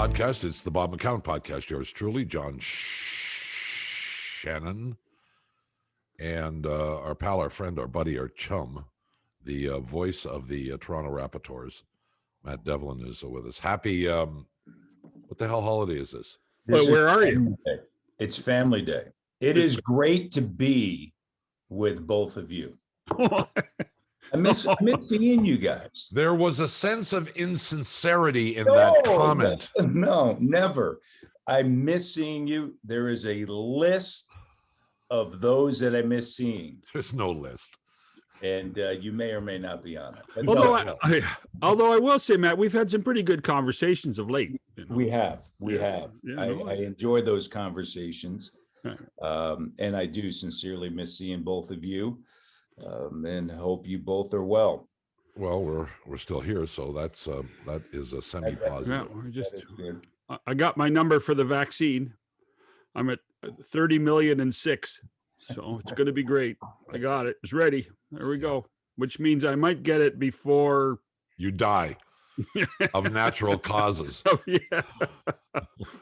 podcast. It's the Bob McCown podcast. Yours truly, John Shannon, and our pal, our friend, our buddy, our chum, the voice of the Toronto Raptors, Matt DEVLIN, is with us. Happy, what the hell holiday is this? Well, where are you? Day. It's Family Day. It is great to be with both of you. I miss seeing you guys. There was a sense of insincerity in that comment. No, never. I miss seeing you. There is a list of those that I miss seeing. There's no list. And you may or may not be on it. But Although I will say, Matt, we've had some pretty good conversations of late. You know? We have. I enjoy those conversations. And I do sincerely miss seeing both of you. And hope you both are well. Well, we're still here, so that is a semi-positive. Yeah, I got my number for the vaccine. I'm at 30,000,006, so it's going to be great. I got it. It's ready. There we go. Which means I might get it before you die of natural causes. Oh, yeah.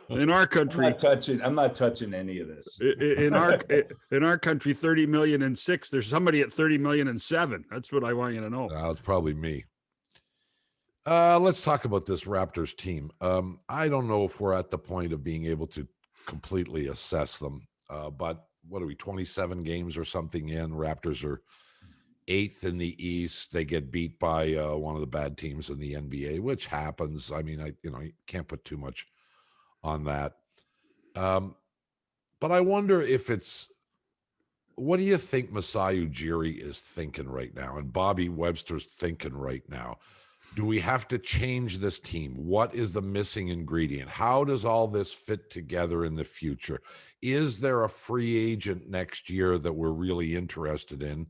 In our country, I'm not touching any of this. In our country, 30,000,006. There's somebody at 30,000,007. That's what I want you to know. It's probably me. Let's talk about this Raptors team. I don't know if we're at the point of being able to completely assess them. But what are we, 27 games or something in? Raptors are 8th in the East. They get beat by one of the bad teams in the NBA, which happens. I mean, you can't put too much on that. But I wonder if what do you think Masai Ujiri is thinking right now, and Bobby Webster's thinking right now? Do we have to change this team? What is the missing ingredient? How does all this fit together in the future? Is there a free agent next year that we're really interested in,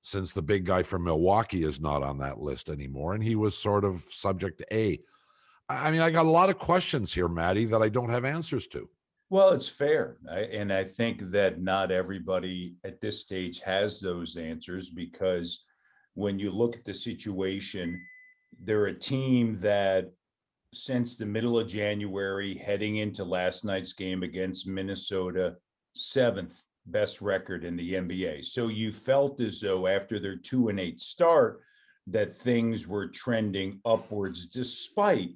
since the big guy from Milwaukee is not on that list anymore, and he was sort of subject to A? I mean, I got a lot of questions here, Matty, that I don't have answers to. Well, it's fair. And I think that not everybody at this stage has those answers, because when you look at the situation, they're a team that since the middle of January, heading into last night's game against Minnesota, 7th best record in the NBA. So you felt as though after their 2-8 start that things were trending upwards, despite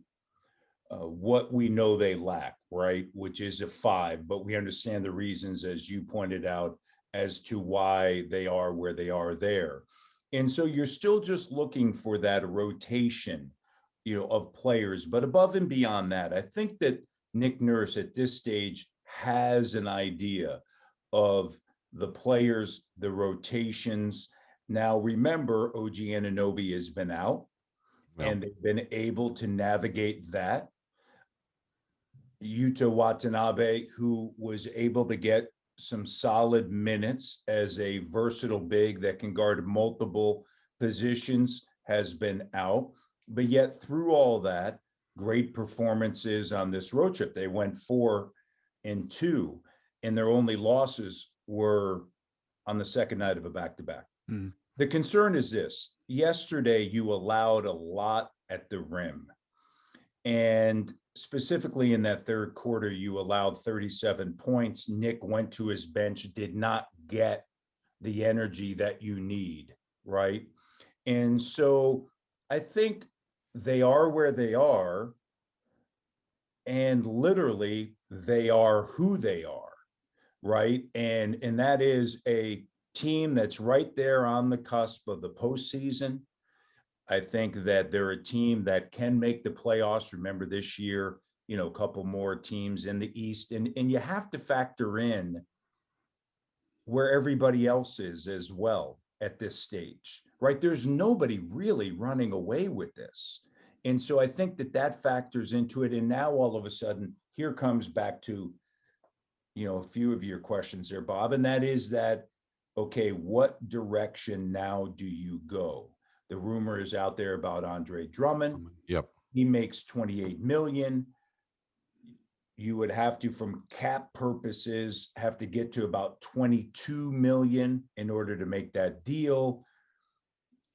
what we know they lack, right? Which is a 5, but we understand the reasons, as you pointed out, as to why they are where they are there. And so you're still just looking for that rotation, of players. But above and beyond that, I think that Nick Nurse at this stage has an idea of the players, the rotations. Now, remember, OG Anunoby has been out, and they've been able to navigate that. Yuta Watanabe, who was able to get some solid minutes as a versatile big that can guard multiple positions, has been out. But yet through all that, great performances on this road trip. They went 4-2, and their only losses were on the second night of a back-to-back. Mm. The concern is this: yesterday you allowed a lot at the rim, and specifically in that third quarter, you allowed 37 points. Nick went to his bench, did not get the energy that you need, right? And so I think they are where they are, and literally they are who they are, right? And that is a team that's right there on the cusp of the postseason. I think that they're a team that can make the playoffs. Remember this year, a couple more teams in the East, and you have to factor in where everybody else is as well at this stage, right? There's nobody really running away with this. And so I think that factors into it. And now all of a sudden, here comes back to, a few of your questions there, Bob, and that is that, okay, what direction now do you go? The rumor is out there about Andre Drummond. Yep. He makes $28 million. You would have to, from cap purposes, have to get to about $22 million in order to make that deal.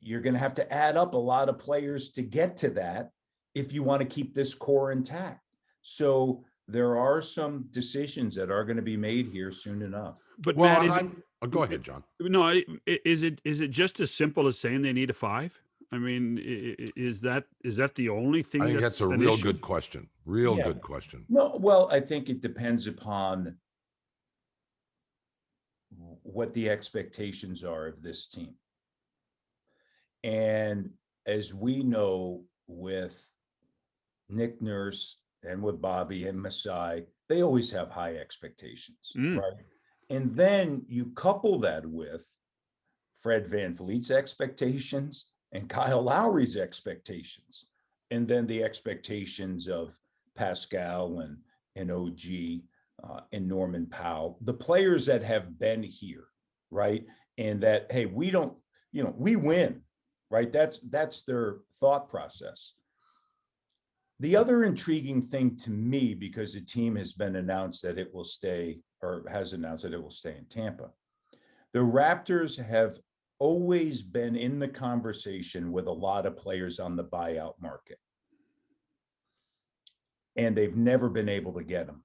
You're going to have to add up a lot of players to get to that if you want to keep this core intact. So there are some decisions that are going to be made here soon enough. But Well, Matt, go ahead, John. no, is it just as simple as saying they need a 5? I mean, is that the only thing I think that's that's a an real issue? good question. Real Yeah. good question. No, well, I think it depends upon what the expectations are of this team. And as we know, with Nick Nurse and with Bobby and Masai, they always have high expectations, right? And then you couple that with Fred VanVleet's expectations and Kyle Lowry's expectations, and then the expectations of Pascal and OG and Norman Powell, the players that have been here, right? And that, hey, we don't, we win, right? That's their thought process. The other intriguing thing to me, because the team has been announced that it will stay, or has announced that it will stay in Tampa, the Raptors have always been in the conversation with a lot of players on the buyout market. And they've never been able to get them.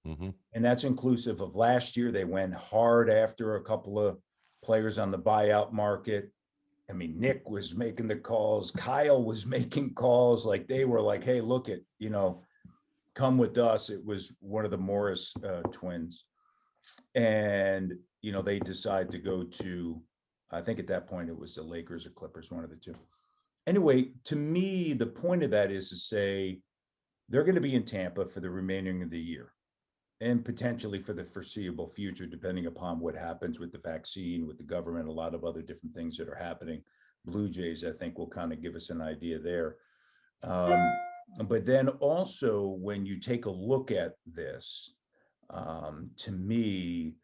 Mm-hmm. And that's inclusive of last year. They went hard after a couple of players on the buyout market. I mean, Nick was making the calls. Kyle was making calls. Like, they were like, hey, look at, come with us. It was one of the Morris twins. And, they decide to go to, I think at that point it was the Lakers or Clippers, one of the two. Anyway, to me, the point of that is to say they're going to be in Tampa for the remaining of the year and potentially for the foreseeable future, depending upon what happens with the vaccine, with the government, a lot of other different things that are happening. Blue Jays, I think, will kind of give us an idea there. But then also, when you take a look at this, to me,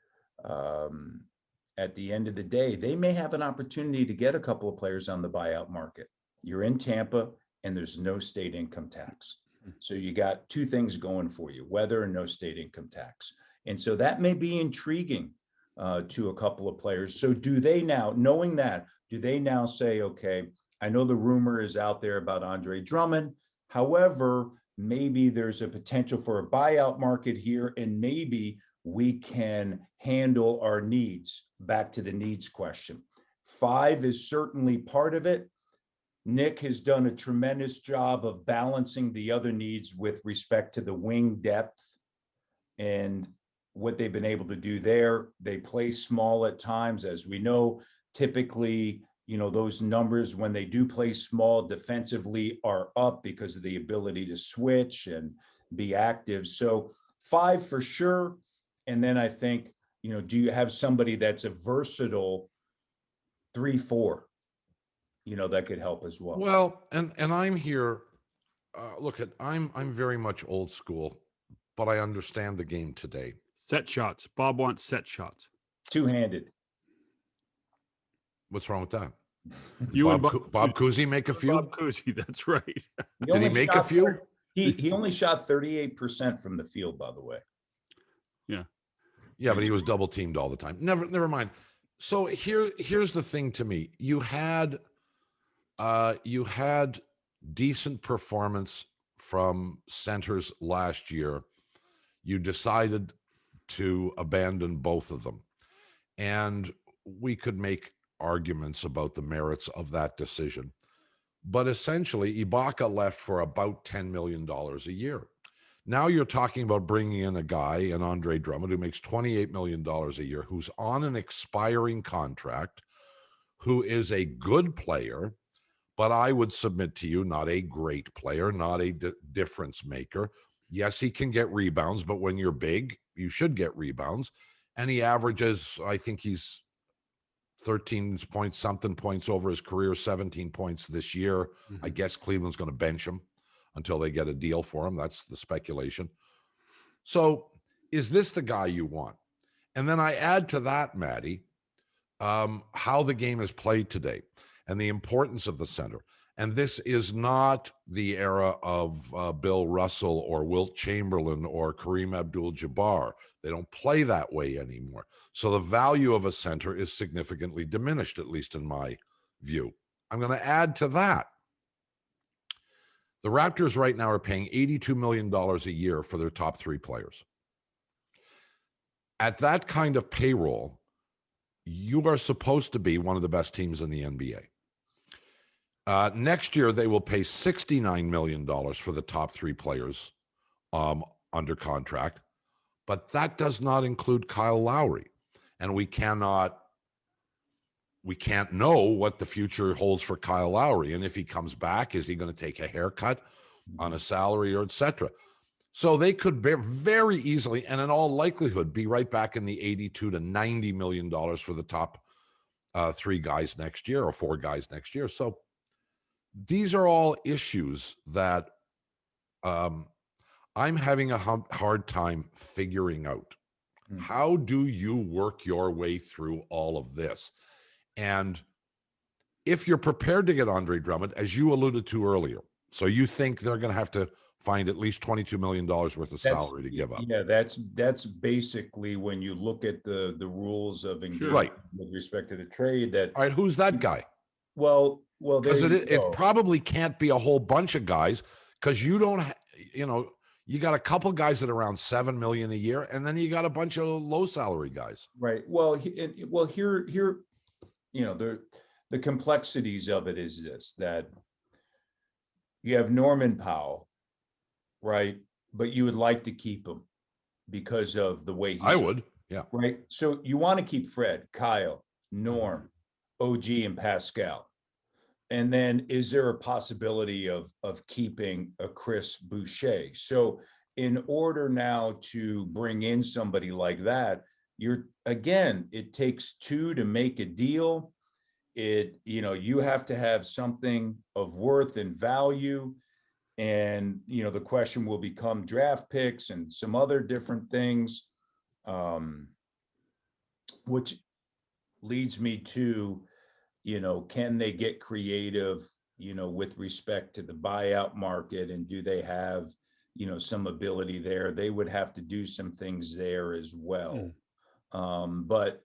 at the end of the day, they may have an opportunity to get a couple of players on the buyout market. You're in Tampa and there's no state income tax. So you got two things going for you, weather and no state income tax. And so that may be intriguing to a couple of players. So do they now, knowing that, do they now say, okay, I know the rumor is out there about Andre Drummond. However, maybe there's a potential for a buyout market here, and maybe we can handle our needs. Back to the needs question. 5 is certainly part of it. Nick has done a tremendous job of balancing the other needs with respect to the wing depth and what they've been able to do there. They play small at times, as we know. Typically, those numbers, when they do play small defensively, are up because of the ability to switch and be active. So 5 for sure. And then I think, do you have somebody that's a versatile 3-4, that could help as well? Well, and I'm here. I'm very much old school, but I understand the game today. Set shots. Bob wants set shots. Two-handed. What's wrong with that? You and Bob Cousy make a few? Bob Cousy, that's right. Did he make a few? He only shot 38% from the field, by the way. Yeah, but he was double teamed all the time. Never mind. So here's the thing to me. You had decent performance from centers last year. You decided to abandon both of them. And we could make arguments about the merits of that decision. But essentially, Ibaka left for about $10 million a year. Now you're talking about bringing in a guy, an Andre Drummond, who makes $28 million a year, who's on an expiring contract, who is a good player, but I would submit to you, not a great player, not a difference maker. Yes, he can get rebounds, but when you're big, you should get rebounds. And he averages, I think he's 13 points, something points over his career, 17 points this year. Mm-hmm. I guess Cleveland's going to bench him until they get a deal for him. That's the speculation. So is this the guy you want? And then I add to that, Maddie, how the game is played today and the importance of the center. And this is not the era of Bill Russell or Wilt Chamberlain or Kareem Abdul-Jabbar. They don't play that way anymore. So the value of a center is significantly diminished, at least in my view. I'm going to add to that. The Raptors right now are paying $82 million a year for their top 3 players. At that kind of payroll, you are supposed to be one of the best teams in the NBA. Next year, they will pay $69 million for the top 3 players under contract, but that does not include Kyle Lowry. And we can't know what the future holds for Kyle Lowry. And if he comes back, is he going to take a haircut on a salary or et cetera? So they could very easily, and in all likelihood, be right back in the $82 to $90 million for the top 3 guys next year or 4 guys next year. So these are all issues that I'm having a hard time figuring out. How do you work your way through all of this? And if you're prepared to get Andre Drummond, as you alluded to earlier, so you think they're going to have to find at least $22 million worth of salary to give up. Yeah, that's basically when you look at the rules of engagement Right. with respect to the trade. That all right, who's that guy? Well, because it probably can't be a whole bunch of guys, because you don't, you got a couple guys at around $7 million a year, and then you got a bunch of low salary guys. Right. Well, here, the complexities of it is this: that you have Norman Powell, right? But you would like to keep him because of the way he's. I would, yeah. Right. So you want to keep Fred, Kyle, Norm, OG, and Pascal. And then is there a possibility of keeping a Chris Boucher? So in order now to bring in somebody like that, it takes 2 to make a deal. You have to have something of worth and value. And, the question will become draft picks and some other different things, which leads me to, can they get creative, with respect to the buyout market, and do they have, some ability there? They would have to do some things there as well. But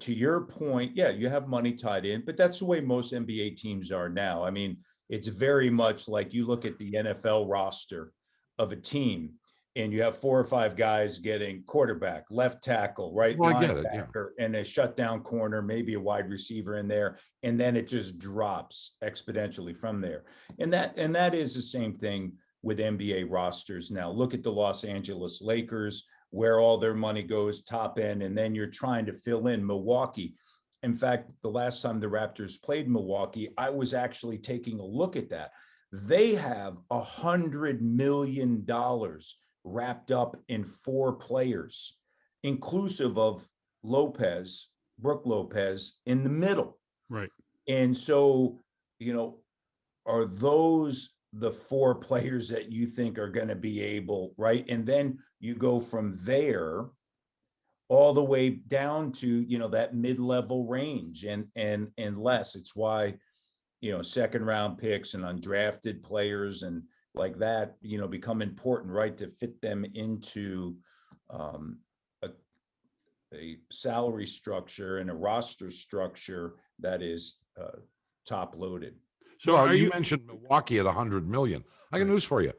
to your point, yeah, you have money tied in, but that's the way most NBA teams are now. I mean, it's very much like you look at the NFL roster of a team, and you have 4 or 5 guys getting quarterback, left tackle, right, linebacker, and a shutdown corner, maybe a wide receiver in there, and then it just drops exponentially from there. And that is the same thing with NBA rosters now. Look at the Los Angeles Lakers, where all their money goes top end, and then you're trying to fill in Milwaukee. In fact, the last time the Raptors played Milwaukee, I was actually taking a look at that. They have $100 million wrapped up in 4 players, inclusive of Brook Lopez in the middle. Right. And so, are those the 4 players that you think are going to be able, right? And then you go from there all the way down to, that mid-level range and less. It's why, second round picks and undrafted players and like that, become important, right? To fit them into a salary structure and a roster structure that is top loaded. So you mentioned Milwaukee at 100 million. I got news for you.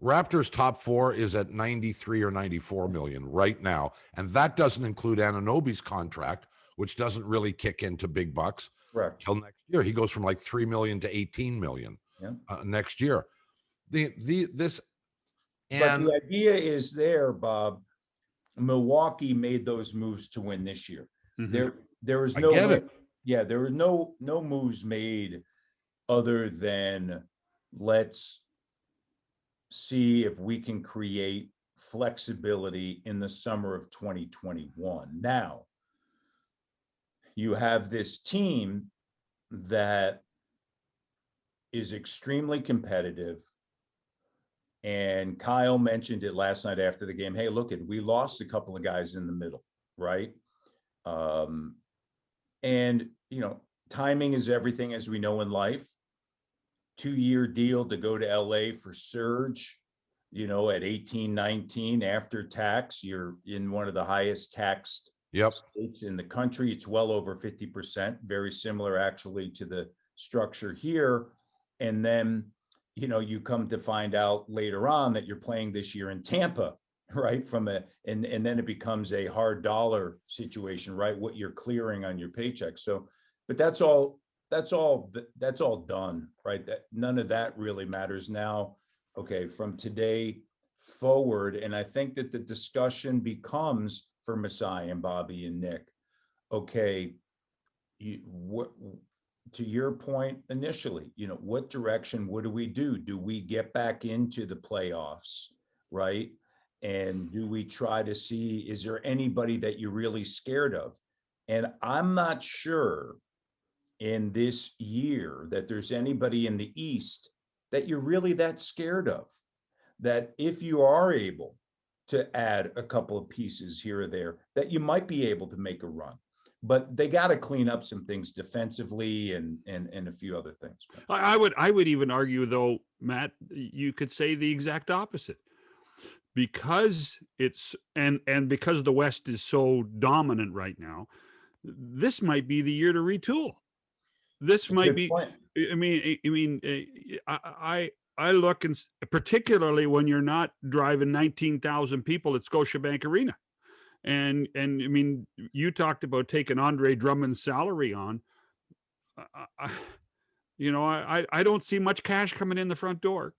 Raptors top 4 is at 93 or 94 million right now. And that doesn't include Anunoby's contract, which doesn't really kick into big bucks till next year. He goes from like 3 million to 18 million next year. But the idea is there, Bob. Milwaukee made those moves to win this year. Mm-hmm. There was no there were no moves made other than let's see if we can create flexibility in the summer of 2021. Now, you have this team that is extremely competitive. And Kyle mentioned it last night after the game. Hey, look, we lost a couple of guys in the middle, right? And, timing is everything, as we know in life. 2-year deal to go to LA for Serge, at 18, 19 after tax. You're in one of the highest taxed states in the country. It's well over 50%, very similar actually to the structure here. And then, you come to find out later on that you're playing this year in Tampa, right? And then it becomes a hard dollar situation, right? What you're clearing on your paycheck. So, but that's all done, right? That none of that really matters now. Okay, from today forward, and I think that the discussion becomes for Masai and Bobby and Nick. Okay, what, to your point initially, what direction? What do we do? Do we get back into the playoffs, right? And do we try to see, is there anybody that you're really scared of? And I'm not sure in this year that there's anybody in the East that you're really that scared of. That if you are able to add a couple of pieces here or there, that you might be able to make a run. But they got to clean up some things defensively and a few other things. I would even argue, though, Matt, you could say the exact opposite, because it's and because the West is so dominant right now. This might be the year to retool. This might be. Point. I look, and particularly when you're not driving 19,000 people at Scotiabank Arena. And I mean, you talked about taking Andre Drummond's salary on. I don't see much cash coming in the front door.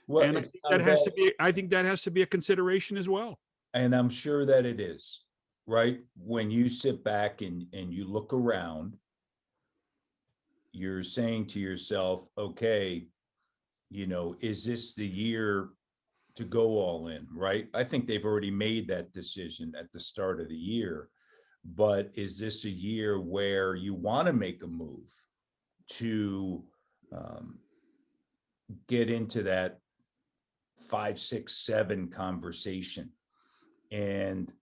Well, and I think that has to be a consideration as well. And I'm sure that it is, right? When you sit back and you look around, you're saying to yourself, okay, is this the year to go all in, right? I think they've already made that decision at the start of the year, but is this a year where you want to make a move to get into that 5, 6, 7 conversation? And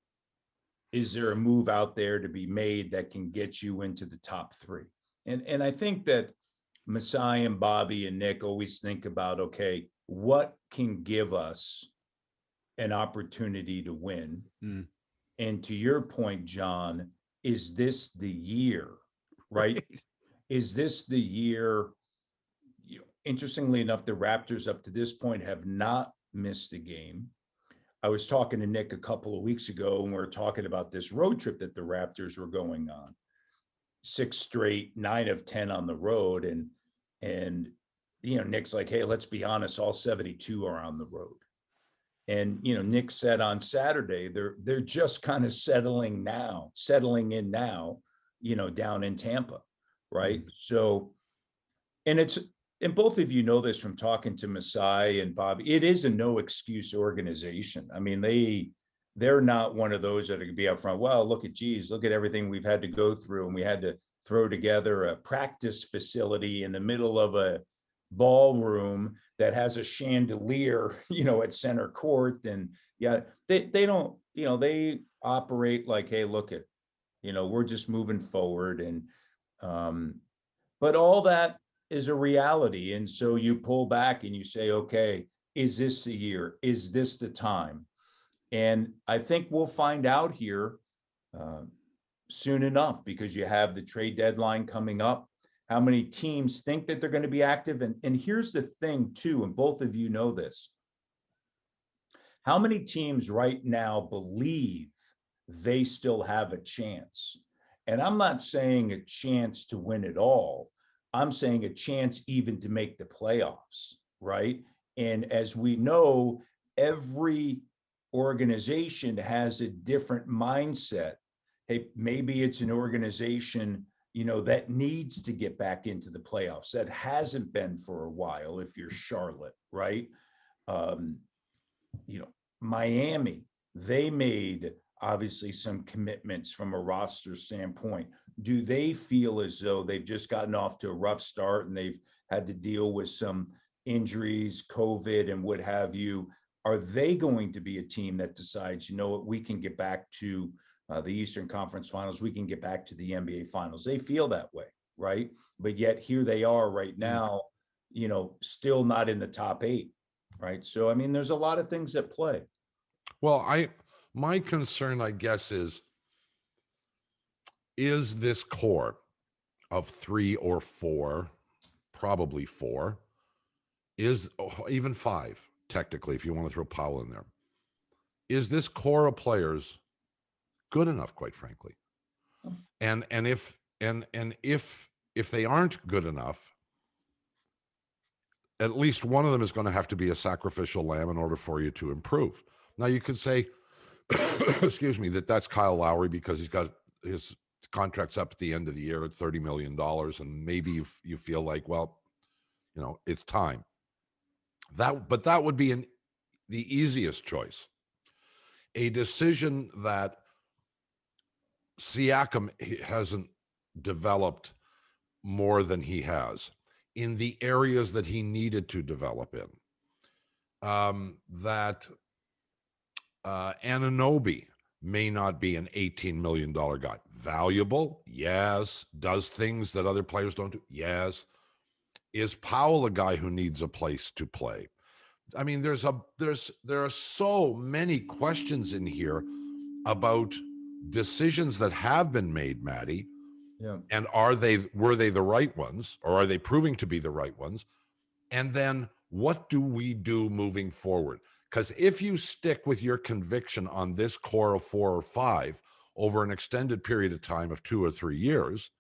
is there a move out there to be made that can get you into the top 3? And I think that Masai and Bobby and Nick always think about, okay, what can give us an opportunity to win? And to your point, John, is this the year, right? Is this the year? Interestingly enough, the Raptors up to this point have not missed a game. I was talking to Nick a couple of weeks ago, and we were talking about this road trip that the Raptors were going on. 6 straight, 9 of 10 on the road. And Nick's like, hey, let's be honest, all 72 are on the road. And, Nick said on Saturday, they're just kind of settling in now, down in Tampa, right? So, and both of you know this from talking to Masai and Bobby, it is a no excuse organization. I mean, they're not one of those that are going to be up front. Well, look at everything we've had to go through. And we had to throw together a practice facility in the middle of a ballroom that has a chandelier, at center court. And they don't, they operate like, hey, look at, we're just moving forward. And, but all that is a reality. And so you pull back and you say, okay, is this the year? Is this the time? And I think we'll find out here soon enough, because you have the trade deadline coming up. How many teams think that they're going to be active? And here's the thing too, and both of you know this. How many teams right now believe they still have a chance? And I'm not saying a chance to win it all. I'm saying a chance even to make the playoffs, right? And as we know, every organization has a different mindset. Hey, maybe it's an organization, that needs to get back into the playoffs. That hasn't been for a while. If you're Charlotte, right? Miami, they made obviously some commitments from a roster standpoint. Do they feel as though they've just gotten off to a rough start and they've had to deal with some injuries, COVID and what have you? Are they going to be a team that decides, what, we can get back to the Eastern Conference Finals, we can get back to the NBA Finals? They feel that way, right? But yet here they are right now, still not in the top 8, right? So, I mean, there's a lot of things at play. Well, my concern, I guess, is this core of 3 or 4, probably 4, even 5, technically, if you want to throw Powell in there. Is this core of players good enough, quite frankly? And if they aren't good enough, at least one of them is going to have to be a sacrificial lamb in order for you to improve. Now you could say, excuse me, that's Kyle Lowry because he's got his contract's up at the end of the year at $30 million. And maybe you feel like, well, it's time. But that would be the easiest choice. A decision that Siakam hasn't developed more than he has in the areas that he needed to develop in. That Anunoby may not be an $18 million guy. Valuable? Yes. Does things that other players don't do? Yes. Is Powell a guy who needs a place to play? I mean, there are so many questions in here about decisions that have been made, Matty. Yeah. And were they the right ones, or are they proving to be the right ones? And then what do we do moving forward? Because if you stick with your conviction on this core of 4 or 5 over an extended period of time of 2 or 3 years,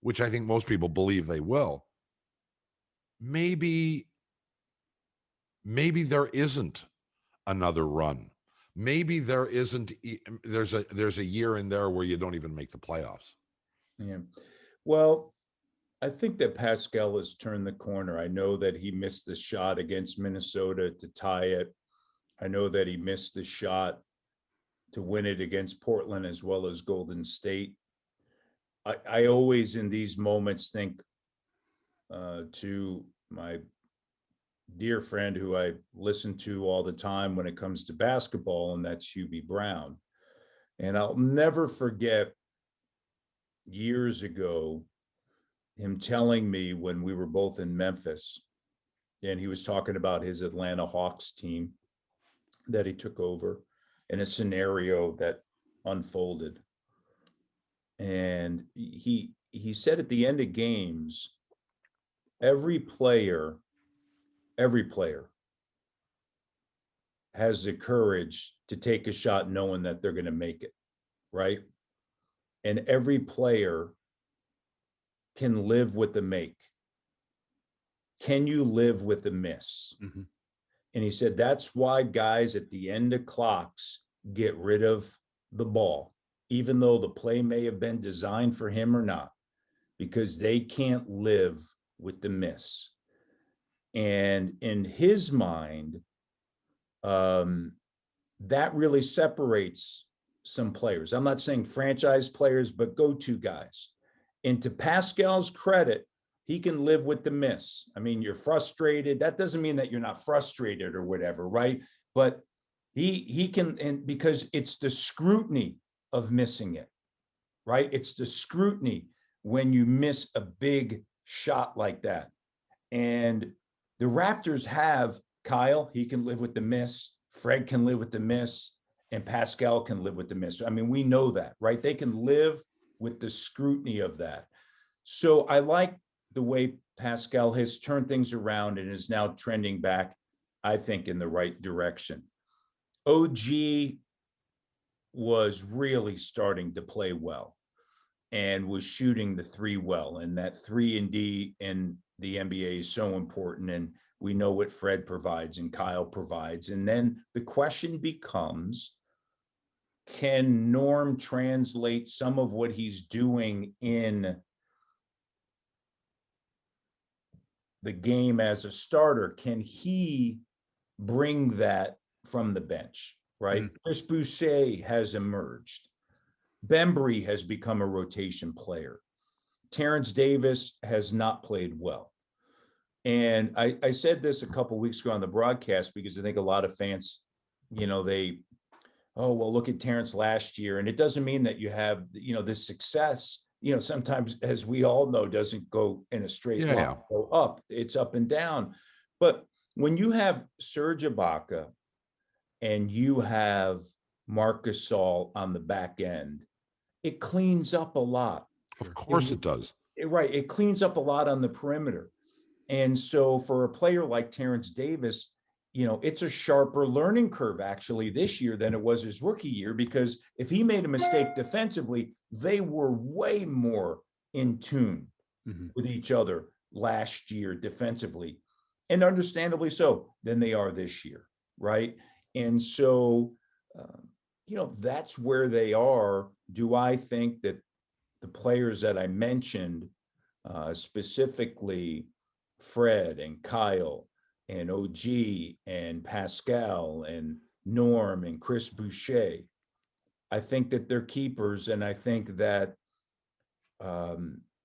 which I think most people believe they will, maybe there isn't another run. Maybe there's a year in there where you don't even make the playoffs. Yeah. Well, I think that Pascal has turned the corner. I know that he missed the shot against Minnesota to tie it. I know that he missed the shot to win it against Portland as well as Golden State. I always in these moments think to my dear friend who I listen to all the time when it comes to basketball, and that's Hubie Brown. And I'll never forget years ago him telling me when we were both in Memphis, and he was talking about his Atlanta Hawks team that he took over in a scenario that unfolded. And he said at the end of games, every player has the courage to take a shot knowing that they're going to make it, right? And every player can live with the make. Can you live with the miss? Mm-hmm. And he said, that's why guys at the end of clocks get rid of the ball, even though the play may have been designed for him or not, because they can't live with the miss. And in his mind, that really separates some players. I'm not saying franchise players, but go-to guys. And to Pascal's credit, he can live with the miss. I mean, you're frustrated. That doesn't mean that you're not frustrated or whatever, right? But he can, and because it's the scrutiny of missing it, right? It's the scrutiny when you miss a big shot like that. And the Raptors have Kyle, he can live with the miss. Fred can live with the miss, and Pascal can live with the miss. I mean, we know that, right? They can live with the scrutiny of that. So I like the way Pascal has turned things around and is now trending back, I think, in the right direction. OG was really starting to play well and was shooting the 3 well. And that 3-and-D in the NBA is so important. And we know what Fred provides and Kyle provides. And then the question becomes, can Norm translate some of what he's doing in the game as a starter? Can he bring that from the bench, right? Chris Boucher has emerged. Bembry has become a rotation player. Terrence Davis has not played well. And I said this a couple of weeks ago on the broadcast because I think a lot of fans, well, look at Terrence last year. And it doesn't mean that you have, this success, sometimes, as we all know, doesn't go in a straight line, go up. It's up and down. But when you have Serge Ibaka and you have Marc Gasol on the back end, it cleans up a lot. Of course it does. Right. It cleans up a lot on the perimeter. And so for a player like Terrence Davis, it's a sharper learning curve actually this year than it was his rookie year, because if he made a mistake defensively, they were way more in tune with each other last year defensively, and understandably so, than they are this year, right? And so, that's where they are. Do I think that the players that I mentioned, specifically Fred and Kyle and OG and Pascal and Norm and Chris Boucher, I think that they're keepers, and I think that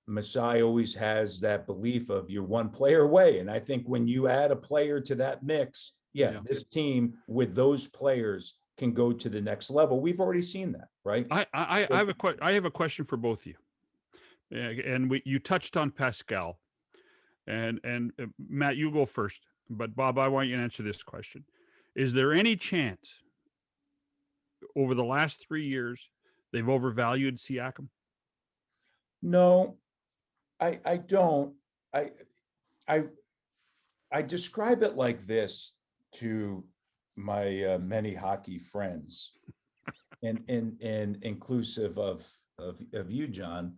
Masai always has that belief of you're one player away. And I think when you add a player to that mix, this team with those players can go to the next level. We've already seen that, right? I have a question for both of you. And you touched on Pascal, and Matt, you go first, but Bob, I want you to answer this question. Is there any chance over the last 3 years they've overvalued Siakam? No, I don't. I describe it like this to my many hockey friends, and inclusive of you, John.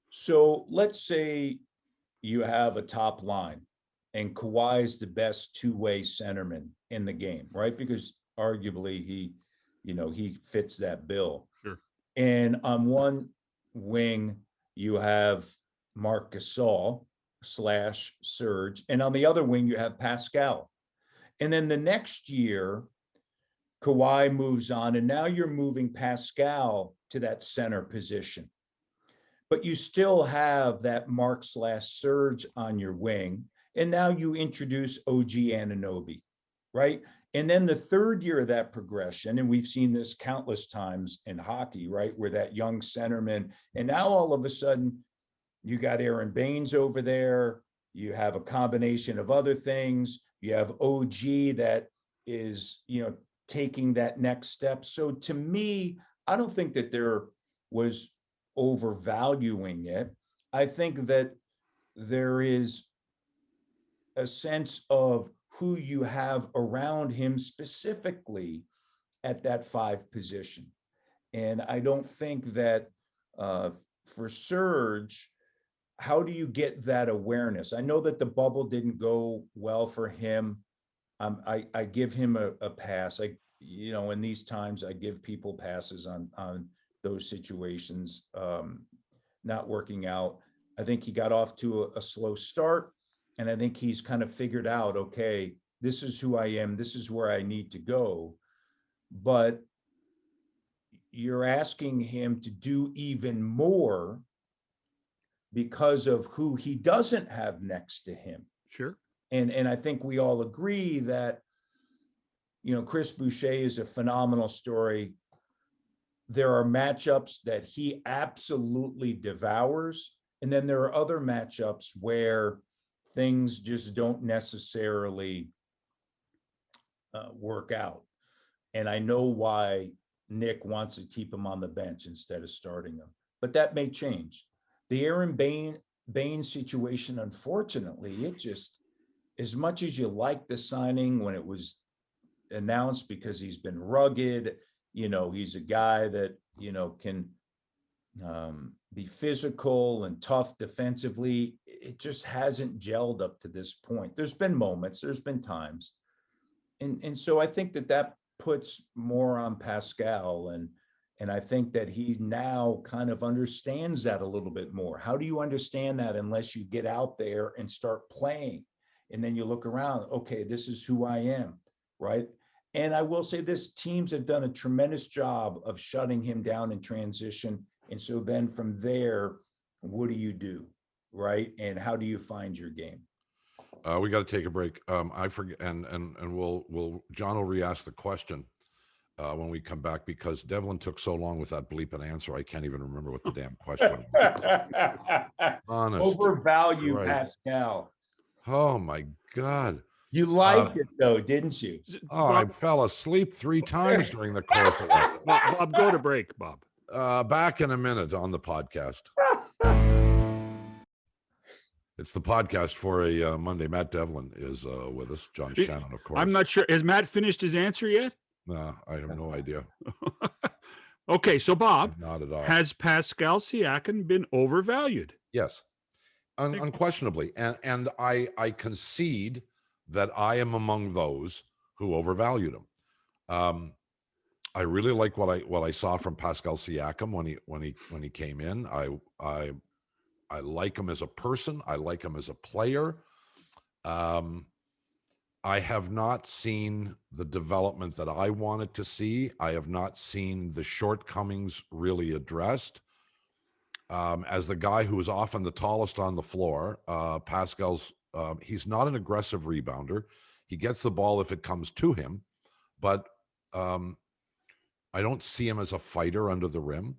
So let's say you have a top line, and Kawhi is the best two-way centerman in the game, right? Because arguably he fits that bill. Sure. And on one wing, you have Marc Gasol / Serge, and on the other wing, you have Pascal. And then the next year, Kawhi moves on, and now you're moving Pascal to that center position. But you still have that Marc / Serge on your wing, and now you introduce OG Anunoby, right? And then the third year of that progression, and we've seen this countless times in hockey, right, where that young centerman, and now all of a sudden you got Aaron Baines over there, you have a combination of other things, you have OG that is, taking that next step. So to me, I don't think that there was overvaluing it. I think that there is a sense of who you have around him specifically at that 5 position. And I don't think that for Serge, how do you get that awareness? I know that the bubble didn't go well for him. I give him a pass. In these times, I give people passes on those situations not working out. I think he got off to a slow start, and I think he's kind of figured out, okay, this is who I am, this is where I need to go. But you're asking him to do even more because of who he doesn't have next to him. Sure. And I think we all agree that, Chris Boucher is a phenomenal story. There are matchups that he absolutely devours. And then there are other matchups where things just don't necessarily work out. And I know why Nick wants to keep him on the bench instead of starting him, but that may change. The Aaron Baines situation, unfortunately, it just, as much as you like the signing when it was announced, because he's been rugged, he's a guy that, can be physical and tough defensively. It just hasn't gelled up to this point. There's been moments, there's been times. And so I think that puts more on Pascal, and I think that he now kind of understands that a little bit more. How do you understand that unless you get out there and start playing? And then you look around, okay, this is who I am, right? And I will say this, teams have done a tremendous job of shutting him down in transition. And so then from there, what do you do, right? And how do you find your game? We got to take a break. I forget, and John will re-ask the question when we come back, because Devlin took so long with that bleeping answer, I can't even remember what the damn question was. Honest. Overvalue Pascal. Oh my God. You liked it though, didn't you? Oh, Bob, I fell asleep 3 times during the course of that. Bob, go to break, Bob. Back in a minute on the podcast. It's the podcast for a Monday. Matt Devlin is with us. John Shannon, of course. I'm not sure. Has Matt finished his answer yet? No, I have no idea. Okay, so Bob, Not at all. has Pascal Siakam been overvalued? Yes, unquestionably, and I concede that I am among those who overvalued him. I really like what I saw from Pascal Siakam when he came in. I like him as a person. I like him as a player. I have not seen the development that I wanted to see. I have not seen the shortcomings really addressed. As the guy who is often the tallest on the floor, Pascal's, he's not an aggressive rebounder. He gets the ball if it comes to him, but I don't see him as a fighter under the rim.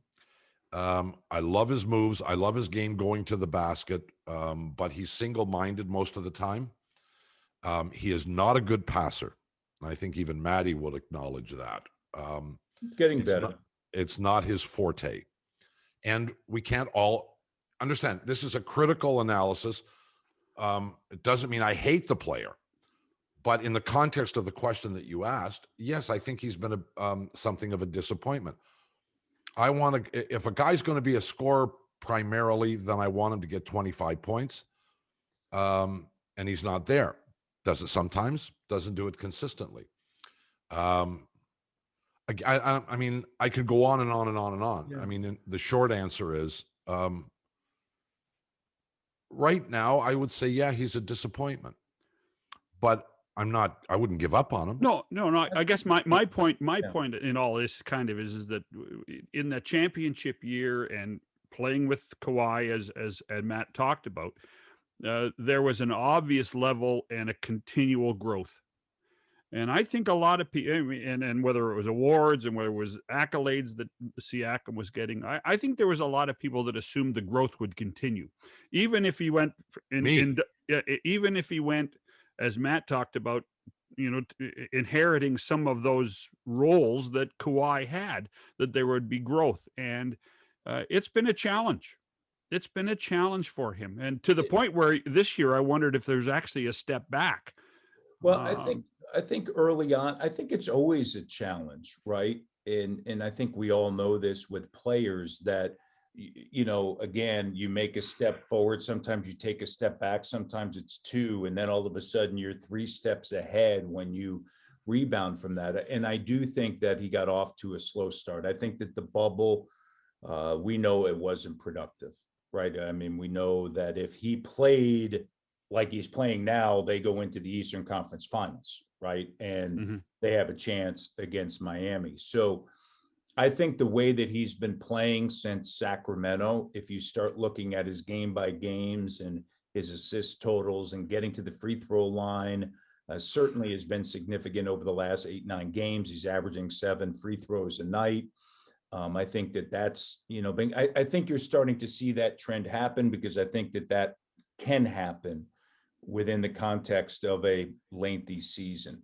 I love his moves. I love his game going to the basket, but he's single-minded most of the time. He is not a good passer. I think even Maddie will acknowledge that. Getting better. It's not his forte. And we can't all understand. This is a critical analysis. It doesn't mean I hate the player. But in the context of the question that you asked, yes, I think he's been something of a disappointment. If a guy's going to be a scorer primarily, then I want him to get 25 points. And he's not there. Does it sometimes, doesn't do it consistently. I mean, I could go on and on and on and on. Yeah. I mean, the short answer is, right now, I would say, yeah, he's a disappointment. But I wouldn't give up on him. No. I guess my point in all this kind of is that in the championship year and playing with Kawhi, as Matt talked about, there was an obvious level and a continual growth. And I think a lot of people, and whether it was awards and whether it was accolades that Siakam was getting, I think there was a lot of people that assumed the growth would continue, even if he went even if he went, as Matt talked about, inheriting some of those roles that Kawhi had, that there would be growth. And it's been a challenge. It's been a challenge for him. And to the point where this year, I wondered if there's actually a step back. Well, I think early on, I think it's always a challenge, right? And I think we all know this with players that, again, you make a step forward. Sometimes you take a step back. Sometimes it's two. And then all of a sudden you're 3 steps ahead when you rebound from that. And I do think that he got off to a slow start. I think that the bubble, we know it wasn't productive, right? I mean, we know that if he played like he's playing now, they go into the Eastern Conference Finals, right? And they have a chance against Miami. So I think the way that he's been playing since Sacramento, if you start looking at his game by games and his assist totals and getting to the free throw line, certainly has been significant over the last 8-9 games. He's averaging 7 free throws a night. I think that's, I think you're starting to see that trend happen, because I think that can happen within the context of a lengthy season.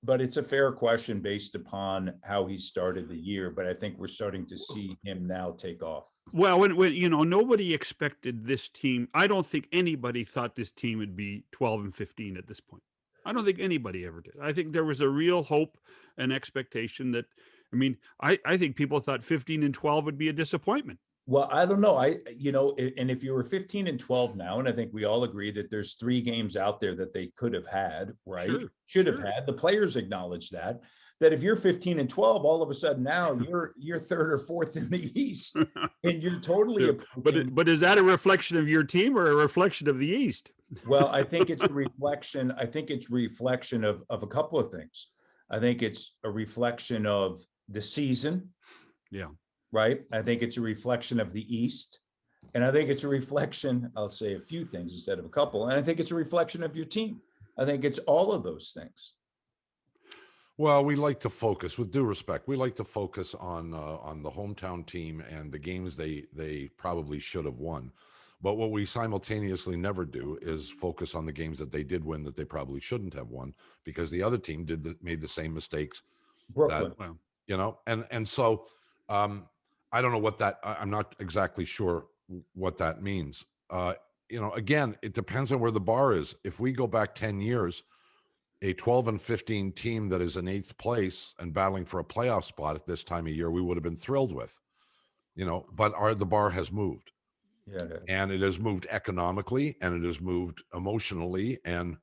But it's a fair question based upon how he started the year. But I think we're starting to see him now take off. Well, when nobody expected this team. I don't think anybody thought this team would be 12-15 at this point. I don't think anybody ever did. I think there was a real hope and expectation that, I think people thought 15-12 would be a disappointment. Well, I don't know. And if you were 15-12 now, and I think we all agree that there's 3 games out there that they could have had, right? Sure, Should have had. The players acknowledge that if you're 15-12, all of a sudden now you're 3rd or 4th in the East, and you're totally. But is that a reflection of your team or a reflection of the East? Well, I think it's a reflection. I think it's reflection of a couple of things. I think it's a reflection of the season. Yeah. Right. I think it's a reflection of the East. And I think it's a reflection, I'll say a few things instead of a couple. And I think it's a reflection of your team. I think it's all of those things. Well, we like to focus, with due respect, we like to focus on the hometown team and the games they probably should have won. But what we simultaneously never do is focus on the games that they did win that they probably shouldn't have won, because the other team made the same mistakes. Brooklyn. And so I don't know what I'm not exactly sure what that means. Again, it depends on where the bar is. If we go back 10 years, a 12 and 15 team that is in 8th place and battling for a playoff spot at this time of year, we would have been thrilled with, but the bar has moved. Yeah. And it has moved economically, and it has moved emotionally. And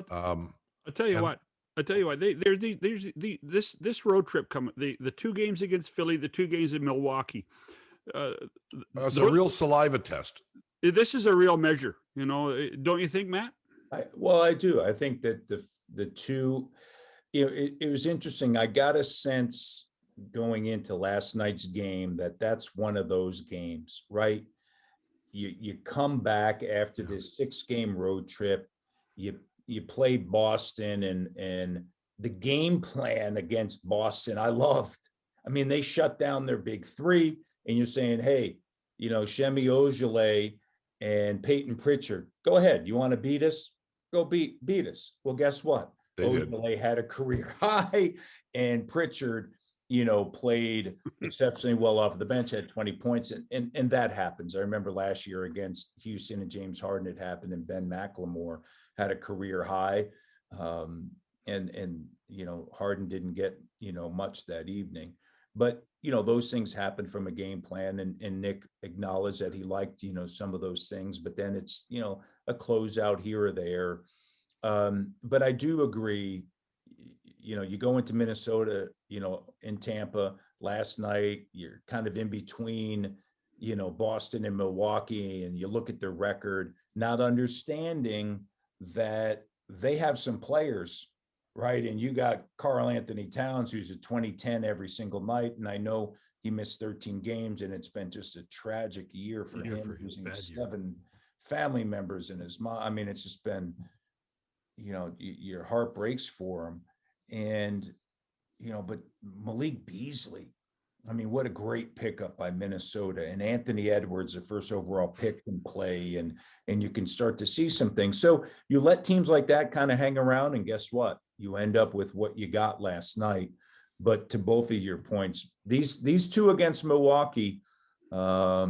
I'll tell you what. There's this road trip coming. The 2 games against Philly, the 2 games in Milwaukee. It's a real saliva test. This is a real measure. Don't you think, Matt? I do. I think that the two, it was interesting. I got a sense going into last night's game that's one of those games, right? You come back after this 6-game road trip, you play Boston, and the game plan against Boston, I loved. I mean, they shut down their big 3, and you're saying, hey, Shemi Ojale and Peyton Pritchard, go ahead. You want to beat us? Go beat us. Well, guess what? Ojale had a career high, and Pritchard, played exceptionally well off the bench, had 20 points, and that happens. I remember last year against Houston and James Harden, it happened, and Ben McLemore had a career high, and Harden didn't get much that evening, but those things happen from a game plan, and Nick acknowledged that he liked some of those things, but then it's a closeout here or there, but I do agree. You go into Minnesota, in Tampa last night, you're kind of in between, Boston and Milwaukee, and you look at their record, not understanding that they have some players, right? And you got Karl Anthony Towns, who's a 20-10 every single night. And I know he missed 13 games, and it's been just a tragic year for him, losing 7 family members in his mom. I mean, it's just been, your heart breaks for him. And, but Malik Beasley, I mean, what a great pickup by Minnesota, and Anthony Edwards, the first overall pick, can play, and you can start to see some things. So you let teams like that kind of hang around, and guess what? You end up with what you got last night. But to both of your points, these 2 against Milwaukee, I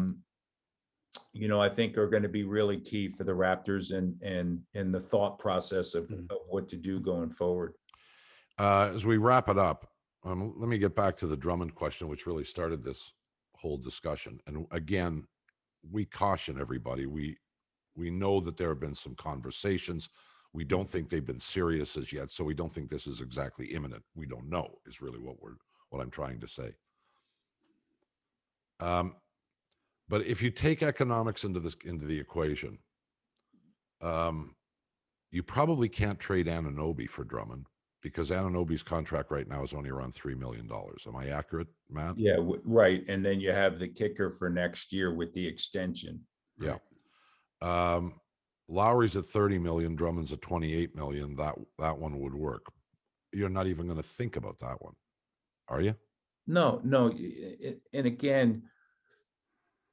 think are going to be really key for the Raptors and the thought process of what to do going forward. As we wrap it up, let me get back to the Drummond question, which really started this whole discussion. And again, we caution everybody. We know that there have been some conversations. We don't think they've been serious as yet, so we don't think this is exactly imminent. We don't know is really what I'm trying to say. But if you take economics into the equation, you probably can't trade Anunoby for Drummond, because Anunoby's contract right now is only around $3 million. Am I accurate, Matt? Yeah, right. And then you have the kicker for next year with the extension. Yeah. Lowry's at $30 million. Drummond's at $28 million. That one would work. You're not even going to think about that one, are you? No. And again,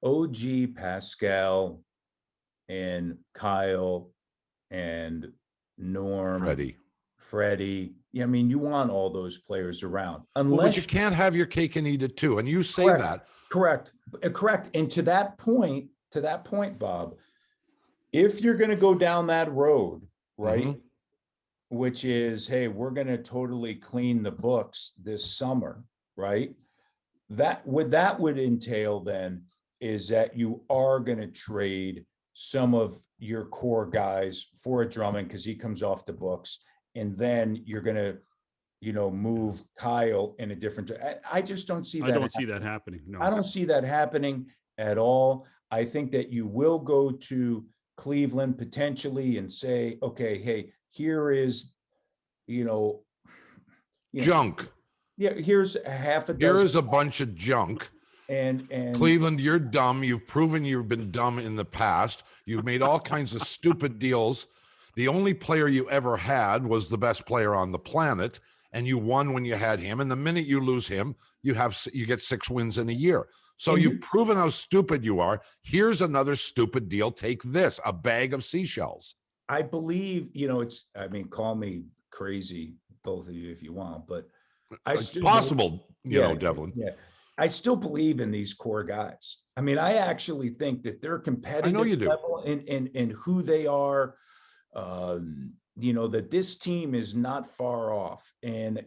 OG, Pascal, and Kyle, and Norm, Freddie. Yeah, I mean, you want all those players around, but you can't have your cake and eat it too. And you say that. Correct. And to that point, Bob, if you're going to go down that road, right, which is, hey, we're going to totally clean the books this summer, right? That would entail then is that you are going to trade some of your core guys for a Drummond, because he comes off the books, and then you're going to, move Kyle in a different. I just don't see that. I don't see that happening. No, I don't see that happening at all. I think that you will go to Cleveland potentially and say, okay, hey, here is, junk. Yeah, here's half a dozen. Here is a bunch of junk. And Cleveland, you're dumb. You've proven you've been dumb in the past. You've made all kinds of stupid deals. The only player you ever had was the best player on the planet, and you won when you had him. And the minute you lose him, you get 6 wins in a year. So you've proven how stupid you are. Here's another stupid deal. Take this, a bag of seashells. I believe, call me crazy, both of you, if you want, but it's possible, Devlin. Yeah. I still believe in these core guys. I mean, I actually think that they're competitive you do. level in who they are. That this team is not far off, and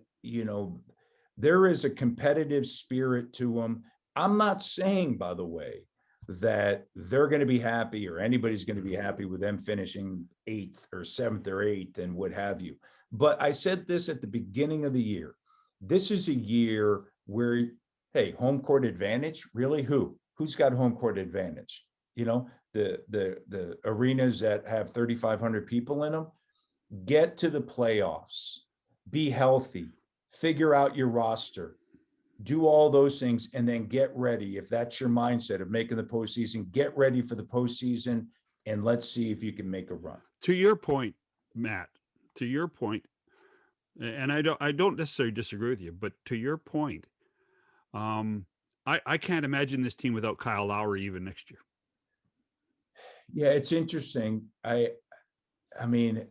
there is a competitive spirit to them. I'm not saying, by the way, that they're going to be happy or anybody's going to be happy with them finishing 8th or 7th or 8th and what have you. But I said this at the beginning of the year. This is a year where, hey, home court advantage, really? Who's got home court advantage? The arenas that have 3,500 people in them. Get to the playoffs, be healthy, figure out your roster, do all those things, and then get ready. If that's your mindset of making the postseason, get ready for the postseason, and let's see if you can make a run. To your point, Matt, to your point, and I don't necessarily disagree with you, but to your point, I can't imagine this team without Kyle Lowry even next year. Yeah, it's interesting. I mean,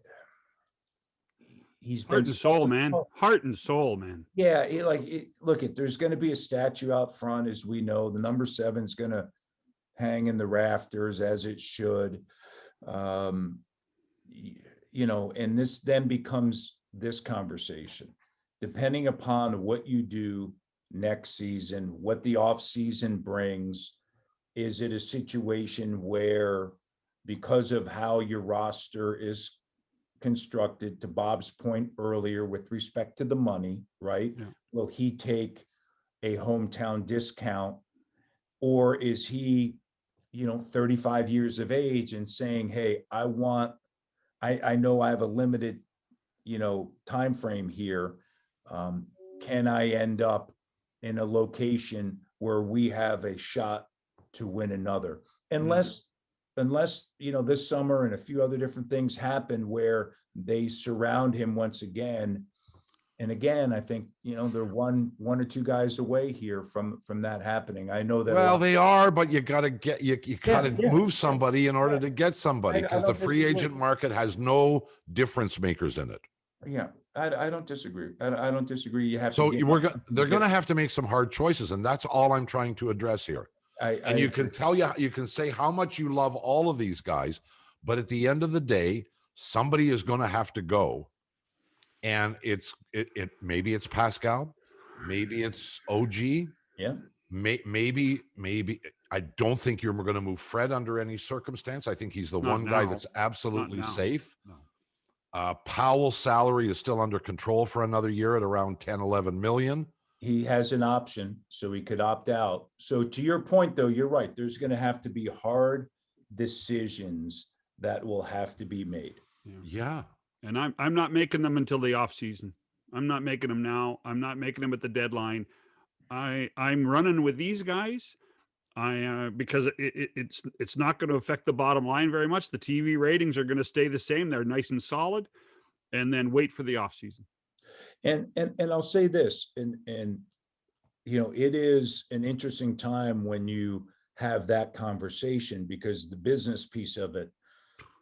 he's heart and soul, man. Heart and soul, man. Yeah, there's going to be a statue out front, as we know. The number 7 is going to hang in the rafters, as it should. And this then becomes this conversation. Depending upon what you do next season, what the off season brings, is it a situation where, because of how your roster is constructed, to Bob's point earlier with respect to the money, right? Yeah. Will he take a hometown discount, or is he, 35 years of age and saying, hey, I know I have a limited, time frame here. Can I end up in a location where we have a shot to win another? Unless this summer and a few other different things happen where they surround him once again. And again, I think, they're one or two guys away here from that happening. I know that. Well, they are, but you got to move somebody in order to get somebody, because the free agent market has no difference makers in it. Yeah, I don't disagree. I don't disagree. You have to. So they're going to have to make some hard choices, and that's all I'm trying to address here. You can say how much you love all of these guys, but at the end of the day, somebody is going to have to go, and maybe it's Pascal, maybe it's OG, maybe I don't think you're going to move Fred under any circumstance. I think he's the one guy that's absolutely safe. No. Powell's salary is still under control for another year at around 10, 11 million. He has an option, so he could opt out. So to your point, though, you're right. There's going to have to be hard decisions that will have to be made. Yeah. And I'm not making them until the off season. I'm not making them now. I'm not making them at the deadline. I'm running with these guys. Because it's not going to affect the bottom line very much. The TV ratings are going to stay the same. They're nice and solid, and then wait for the off season. And I'll say this, and it is an interesting time when you have that conversation, because the business piece of it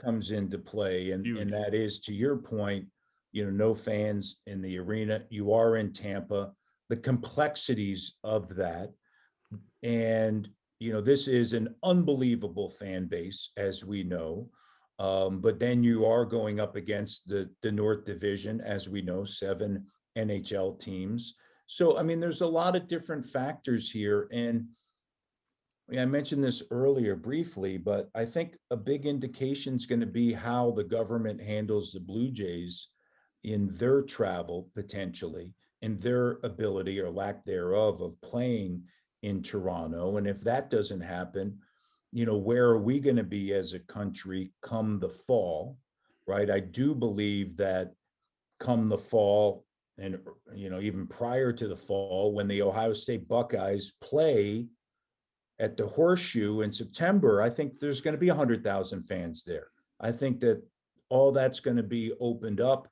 comes into play, and that is, to your point, no fans in the arena. You are in Tampa. The complexities of that, and this is an unbelievable fan base, as we know. But then you are going up against the North Division, as we know, 7 NHL teams. So, I mean, there's a lot of different factors here. And I mentioned this earlier briefly, but I think a big indication is going to be how the government handles the Blue Jays in their travel, potentially, in their ability or lack thereof of playing in Toronto. And if that doesn't happen, where are we going to be as a country come the fall, right? I do believe that come the fall, and, even prior to the fall, when the Ohio State Buckeyes play at the Horseshoe in September, I think there's going to be 100,000 fans there. I think that all that's going to be opened up.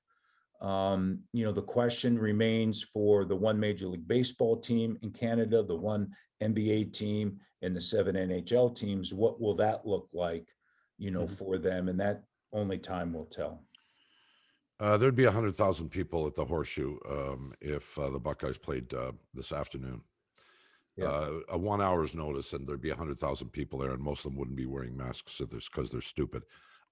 The question remains for the one Major League Baseball team in Canada, the one NBA team, and the 7 NHL teams. What will that look like, for them? And that only time will tell. There'd be 100,000 people at the Horseshoe if the Buckeyes played this afternoon. Yeah. A 1 hour's notice, and there'd be 100,000 people there, and most of them wouldn't be wearing masks because they're stupid.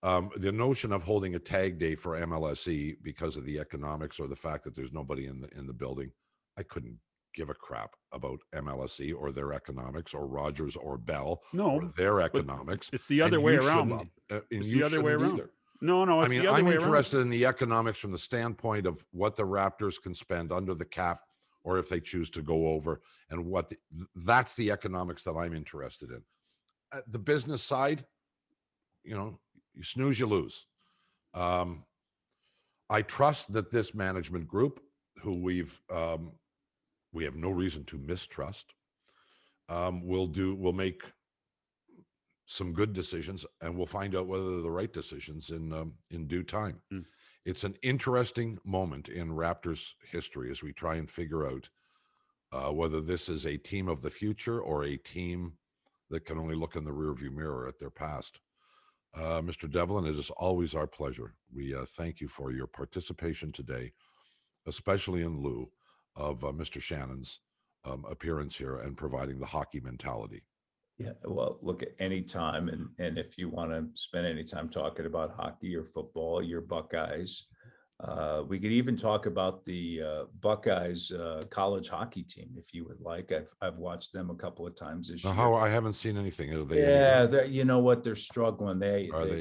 The notion of holding a tag day for MLSE because of the economics or the fact that there's nobody in the building, I couldn't give a crap about MLSE or their economics or Rogers or Bell or their economics. It's the other way around, Bob. It's the other way around. Either. No, it's the other way around. I'm interested in the economics from the standpoint of what the Raptors can spend under the cap, or if they choose to go over, and that's the economics that I'm interested in. The business side, you snooze, you lose. I trust that this management group, who we have no reason to mistrust, will make some good decisions, and we'll find out whether they're the right decisions in due time. It's an interesting moment in Raptors history as we try and figure out whether this is a team of the future or a team that can only look in the rearview mirror at their past. Mr. Devlin, it is always our pleasure. We thank you for your participation today, especially in lieu of Mr. Shannon's appearance here and providing the hockey mentality. Yeah, well, look, at any time, and if you want to spend any time talking about hockey or football, your Buckeyes, we could even talk about the Buckeyes college hockey team if you would like. I've watched them a couple of times this year. I haven't seen anything. You know what? They're struggling.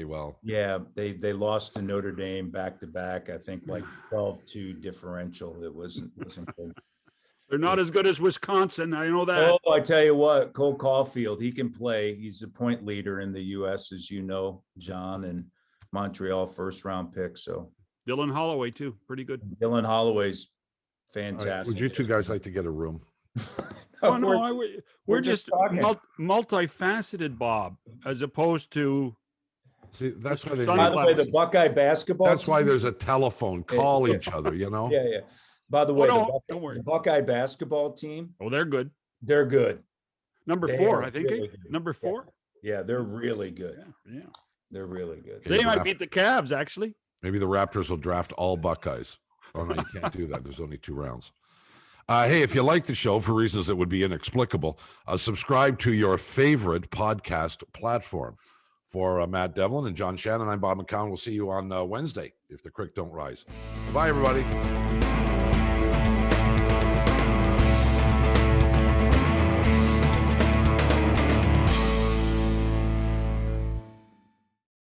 Well? Yeah, they lost to Notre Dame back to back. I think like 12-2 differential. It wasn't good. They're not as good as Wisconsin. I know that. Oh, I tell you what, Cole Caulfield, he can play. He's a point leader in the U.S., as you know, John, and Montreal first-round pick. So Dylan Holloway too, pretty good. Dylan Holloway's fantastic. Right, would you two guys like to get a room? We're just multifaceted, Bob, as opposed to. See, that's why By the way, the Buckeye basketball. That's why there's a telephone. Call each other. Yeah. By the way, don't worry. The Buckeye basketball team. Oh, they're good. They're good. Number 4, I think. Really Number 4. Yeah, they're really good. Yeah. They're really good. They might beat the Cavs, actually. Maybe the Raptors will draft all Buckeyes. Oh, no, you can't do that. There's only 2 rounds. Hey, if you like the show for reasons that would be inexplicable, subscribe to your favorite podcast platform. For Matt Devlin and John Shannon, I'm Bob McCown. We'll see you on Wednesday if the creek don't rise. Bye, everybody.